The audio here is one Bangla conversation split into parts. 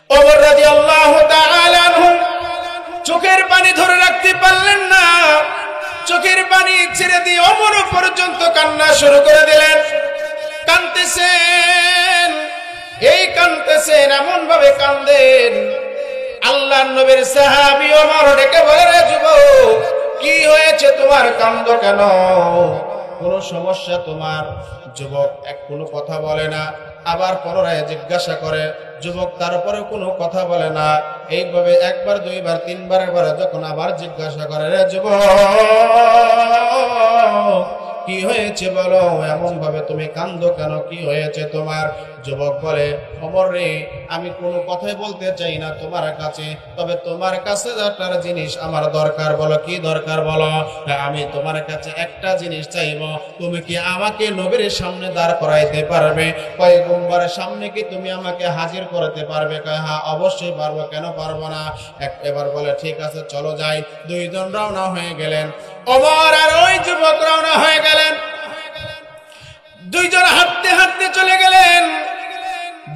ওমর রাদিয়াল্লাহু তাআলা আনহু চোখের পানি ধরে রাখতে পারলেন না, চোখের পানি ছেড়ে দিয়ে ওমর পর্যন্ত কান্না শুরু করে দিলেন। কাঁদতেছেন, এই কাঁদতেছেন, এমন ভাবে কাঁদেন আল্লাহর নবীর সাহাবী ওমর ডেকে বলে, রে যুবক, কি হয়েছে তোমার, কাঁদো কেন, কোন সমস্যা তোমার? যুবক কোনো কথা বলে না। আবার পুনরায় জিজ্ঞাসা করে, যুবক তারপরে কোনো কথা বলে না। এইভাবে একবার, দুইবার, তিনবার, যখন আবার জিজ্ঞাসা করে, রে যুবক কি হয়েছে বলো, এমন ভাবে তুমি কান্দো কেন, কি হয়েছে তোমার? যুবক বলে, ওমর রে, আমি কোনো কথাই বলতে চাই না তোমার কাছে, তবে তোমার কাছে একটা জিনিস আমার দরকার। বলো কি দরকার বলো? আমি তোমার কাছে একটা জিনিস চাইবো, তুমি কি আমাকে নবীর সামনে দাঁড় করাইতে পারবে? পয়গম্বরের সামনে কি তুমি আমাকে হাজির করতে পারবে? হ্যাঁ অবশ্যই পারবো, কেন পারবো না। এবার বলে, ঠিক আছে চলো যাই। দুইজন রওনা হয়ে গেলেন, ওমর আর ওই যুবক রওনা হয়ে গেলেন। দুইজন হাঁটতে হাঁটতে চলে গেলেন।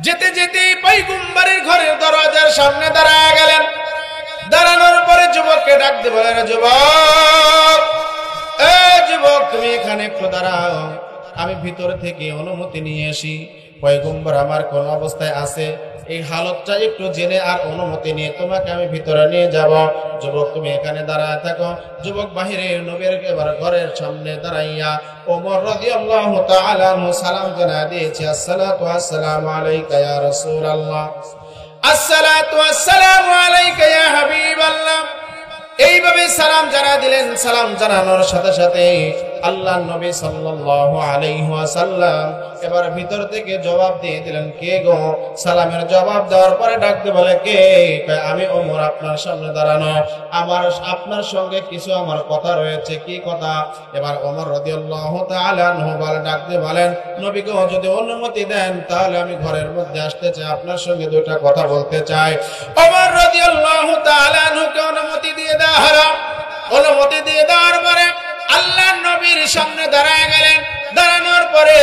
যেতে যেতে পয়গম্বরের ঘরের দরজার সামনে দাঁড়ায় গেলেন। দাঁড়ানোর পরে যুবককে ডাক দিয়ে বলেন, যুবক, এ যুবক, তুমি এখানে একটু দাঁড়াও, আমি ভিতর থেকে অনুমতি নিয়ে আসি। পয়গম্বর আমার কোন অবস্থায় আছে এই হালতটা একটু জেনে আর অনুমতি নিয়ে তোমাকে আমি ভিতরে নিয়ে যাব। যুবক তুমি এখানে দাঁড়ায় থাকো। যুবক বাহিরে নবীর এবার ঘরের সামনে দাঁড়াইয়া ওমর রাদিয়াল্লাহু তাআলা আনহু সালাম জানায় দিয়েছে, আসসালাতু আসসালামু আলাইকা ইয়া রাসূলুল্লাহ, আসসালাতু আসসালামু আলাইকা ইয়া হাবিবাল্লাহ। এইভাবে সালাম জানা দিলেন। সালাম জানানোর সাথে সাথে আল্লাহর নবী সাল্লাল্লাহু আলাইহি ওয়াসাল্লাম এবার ভিতর থেকে জবাব দিয়ে দিলেন, কে গো? সালামের জবাব দেওয়ার পরে ডাকতে বলে, কে? আমি ওমর, আপনার সামনে দাঁড়ানো, আমার আপনার সঙ্গে কিছু আমার কথা রয়েছে। কি কথা? এবার ওমর রাদিয়াল্লাহু তাআলা আনহু ডাকতে বলেন, নবী গো, যদি অনুমতি দেন তাহলে আমি ঘরের মধ্যে আসতে চাই, আপনার সঙ্গে দুইটা কথা বলতে চাই। ওমর রাদিয়াল্লাহু তাআলা আনহুকে অনুমতি দিয়ে দেওয়া হলো। অনুমতি দিয়ে দেওয়ার পরে আল্লাহর নবীর সামনে দাঁড়ায় গেলেন। দাঁড়ানোর পরে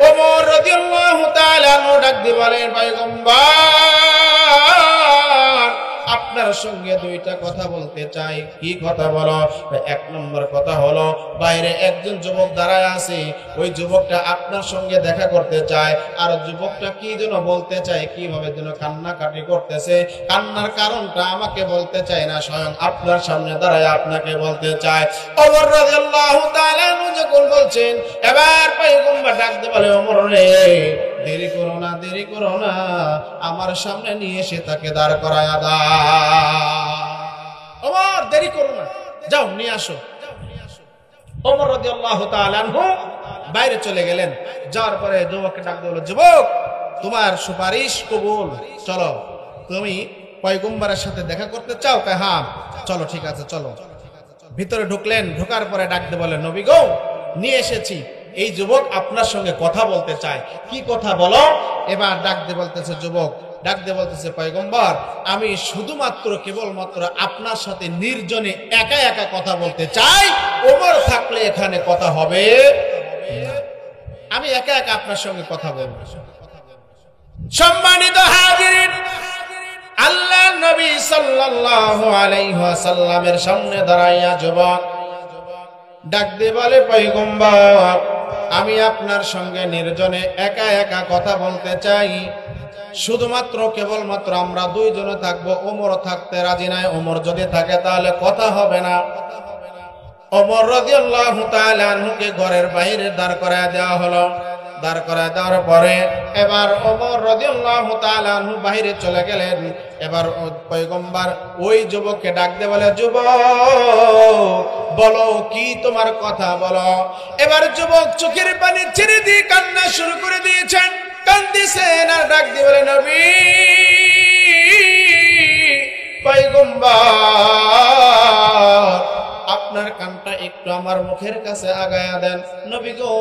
ওমর রাদিয়াল্লাহু তাআলা আনহু ডাক দিয়ে বলেন, পয়গম্বর, আপনার সঙ্গে দুইটা কথা বলতে চাই। কি কথা বলো? এক নম্বর কথা হলো, বাইরে একজন যুবক দাঁড়ায় আছে, ওই যুবকটা আপনার সঙ্গে দেখা করতে চায়। আর যুবকটা কি যেন বলতে চায়, কিভাবে যেন কান্নাকাটি করতেছে, কান্নার কারণটা আমাকে বলতে চায় না, স্বয়ং আপনার সামনে দাঁড়ায় আপনাকে বলতে চায়। ওমর রাদিয়াল্লাহু তাআলা যখন বলছেন, এবার পয়গম্বর ডাক দিয়ে বলে, ওমর রে, দেরি করো না, দেরি করো না, আমার সামনে নিয়ে এসে তাকে দাঁড় করায়া দাও। ওমর, দেরি করো না, যাও নিয়ে আসো। ওমর রাদিয়াল্লাহু তাআলা আনহু বাইরে চলে গেলেন। যাওয়ার পরে যুবককে ডাক দিয়ে বলল, যুবক, তোমার সুপারিশ কবুল, চলো। তুমি পয়গম্বরের সাথে দেখা করতে চাও? হ্যাঁ, চলো, ঠিক আছে চলো। ভিতরে ঢুকলেন। ঢোকার পরে ডাক দিয়ে বলেন, নবী গো, নিয়ে এসেছি, এই যুবক আপনার সঙ্গে কথা বলতে চায়। কি কথা বলো? এবার ডাক দিয়ে বলতেছে, যুবক ডাক দিয়ে বলতেছে, পয়গম্বর, আমি শুধুমাত্র কেবলমাত্র আপনার সাথে নির্জনে একা একা কথা বলতে চাই, ওমর থাকলে এখানে কথা হবে না, আমি একা একা আপনার সঙ্গে কথা বলবো। সম্মানিত হাজিরিন, আল্লাহ নবী সাল্লাল্লাহু আলাইহি ওয়াসাল্লামের সামনে দাঁড়াইয়া যুবক ডাক দিয়ে বলে, পয়গম্বর, আমি আপনার সঙ্গে নির্জনে একা একা কথা বলতে চাই, শুধুমাত্র কেবলমাত্র আমরা দুইজনে থাকবো, ওমর থাকতে রাজি নাই, ওমর যদি থাকে তাহলে কথা হবে না। ওমর রাদিয়াল্লাহু তাআলা আনহুকে ঘরের বাইরে দাঁড় করায় দেওয়া হলো। দাঁড় করায় দেওয়ার পরে এবার ওমর রাদিয়াল্লাহু তাআলা আনহু বাইরে চলে গেলেন। এবার পয়গম্বর ওই যুবককে ডাক দিয়ে বলে, যুবক, বলো কি তোমার কথা বলো। এবার যুবক চোখের পানি ছেড়ে দিয়ে কান্না শুরু করে দিয়েছেন, কান্দিছেন আর ডাক দিয়ে বলে, নবী, পয়গম্বর, আপনার কানটা একটু আমার মুখের কাছে আগায়া দেন। নবী গো,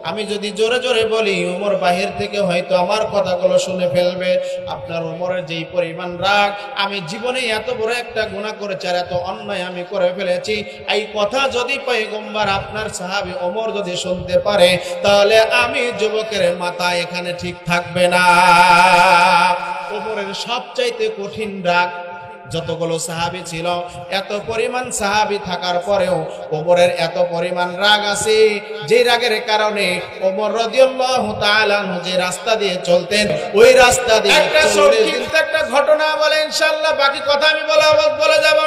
আমি যদি জোরে জোরে বলি, ওমর বাহির থেকে হয়তো আমার কথাগুলো শুনে ফেলবে। আপনার ওমরের যেই পরিমাণ রাগ, আমি জীবনে এত বড় একটা গুনাহ করেছি আর এত অন্যায় আমি করে ফেলেছি, এই কথা যদি পয়গম্বর আপনার সাহাবী ওমর যদি শুনতে পারে, তাহলে আমি যুবকের মাথা এখানে ঠিক থাকবে না। ওমরের সবচাইতে কঠিন রাগ। যতগুলো সাহাবী ছিল এত পরিমাণ সাহাবী থাকার পরেও ওমরের এত পরিমাণ রাগ আছে, যে রাগের কারণে ওমর রাদিয়াল্লাহু তাআলা যে রাস্তা দিয়ে চলতেন ওই রাস্তা দিয়ে একটা ঘটনা বলে ইনশাআল্লাহ, বাকি কথা আমি বলে যাব।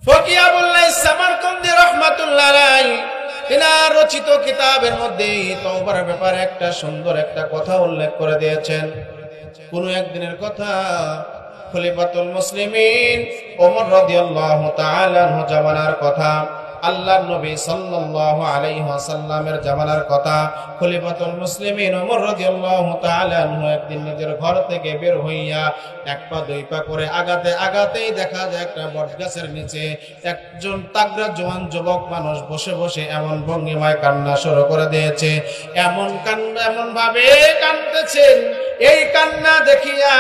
ফকি আবুল্লাহ সামারকন্দি রাহমাতুল্লাহ আলাইহি তিনার রচিত কিতাবের মধ্যে তওবার ব্যাপারে একটা সুন্দর একটা কথা উল্লেখ করে দিয়েছেন। কোন একদিনের কথা, খলিফাতুল মুসলিমিন ওমর রাদিয়াল্লাহু তাআলা আনহু জামানার কথা, আল্লাহর নবী সাল্লাল্লাহু আলাইহি ওয়াসাল্লামের জামানার কথা। খলিফাতুল মুসলিমিন ওমর রাদিয়াল্লাহু তাআলা আনহু একদিন নিজের ঘর থেকে বের হইয়া এক পা দুই পা করে আগাতেই দেখা যায় একটা বটগাছের নিচে একজন তাগড়া জওয়ান যুবক মানুষ বসে বসে এমন ভঙ্গিমায় কান্না শুরু করে দিয়েছে, এমন ভাবে কাঁদতেছেন। এই কান্না দেখিয়া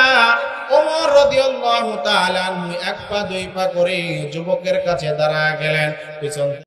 ওমর রাদিয়াল্লাহু তাআলা আনহু এক পা দুই পা করে যুবকের কাছে দাঁড়ায় গেলেন। পিছন